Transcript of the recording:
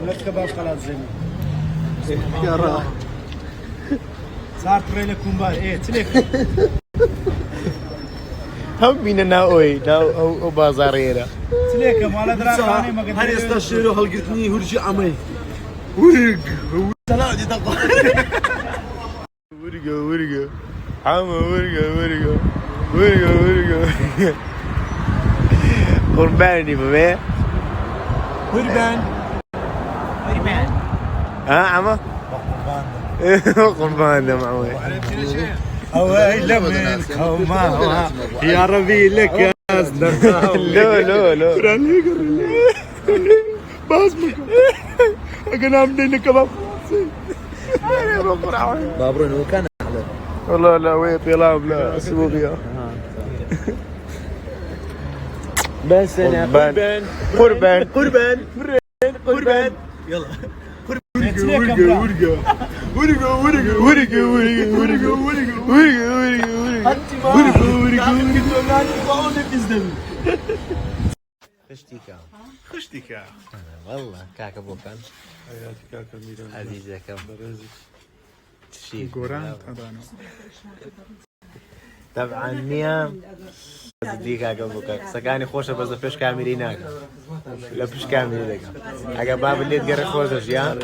لك كباب خلاص زين يا راح صارت ريلك كومبار ايه تلك هم بينا ناوي ناو بازاريرا تلك ما درا ما هل يستشيروا هل قلتني ورجع عمي ورق سلام تقول ورقة حما ورقة قرباني بابا قربان ها عما قربان ده معوي اويل منكم ما يا ربي لك لا بس انا عاملين كباب بابرون هو كان والله لا وين بيلعب لا سوريا بس انا قربان يلا خشتك والله كاكا بوكان عزيزك طبعا نيام ديك قبلك سكاني خوشه بس فيش كاملين هناك لا فيش كاملين هناك حاجه باب اللي تقرا خوشه يا